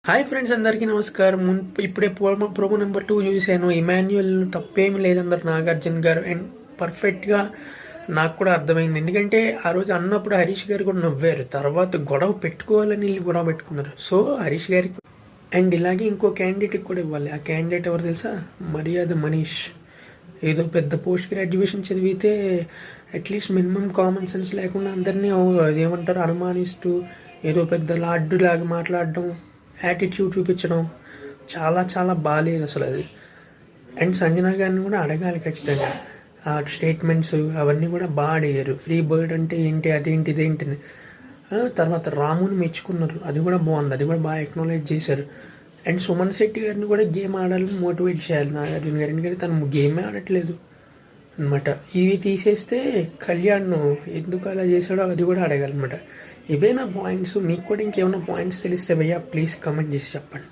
Hi friends, అందరికీ నమస్కారం. ఇప్పుడే ప్రోమో నెంబర్ 2 చూశాను. ఇమాన్యుయల్ తప్పేమి లేదన్నారు నాగార్జున గారు. అండ్ పర్ఫెక్ట్గా నాకు కూడా అర్థమైంది. ఎందుకంటే ఆ రోజు అన్నప్పుడు హరీష్ గారు కూడా నవ్వారు. తర్వాత గొడవ పెట్టుకోవాలని గొడవ పెట్టుకున్నారు. సో హరీష్ గారికి అండ్ ఇలాగే ఇంకో క్యాండిడేట్కి కూడా ఇవ్వాలి. ఆ క్యాండిడేట్ ఎవరు తెలుసా? మర్యాద మనీష్. ఏదో పెద్ద పోస్ట్ గ్రాడ్యుయేషన్ చదివితే అట్లీస్ట్ మినిమం కామన్ సెన్స్ లేకుండా అందరినీ ఏమంటారు అనుమానిస్తూ ఏదో పెద్ద లాడ్డు లాగా మాట్లాడడం, యాటిట్యూడ్ చూపించడం చాలా చాలా బాగాలేదు అసలు అది. అండ్ సంజన గారిని కూడా అడగాలి ఖచ్చితంగా. ఆ స్టేట్మెంట్స్ అవన్నీ కూడా బాగా అడిగారు. ఫ్రీ బర్డ్ అంటే ఏంటి, అదేంటి ఇదేంటి. తర్వాత రాముని మెచ్చుకున్నారు, అది కూడా బాగుంది, అది కూడా బాగా ఎక్నాలెడ్జ్ చేశారు. అండ్ సుమన్ శెట్టి గారిని కూడా గేమ్ ఆడాలని మోటివేట్ చేయాలి నాగార్జున గారిని. కానీ తను గేమే ఆడట్లేదు అనమాట. ఇవి తీసేస్తే కళ్యాణ్ ఎందుకు అలా చేశాడో అది కూడా అడగాలన్నమాట. ఇవే నా పాయింట్స్. మీకు కూడా ఇంకేమైనా పాయింట్స్ తెలిస్తే భయ్యా ప్లీజ్ కమెంట్ చేసి చెప్పండి.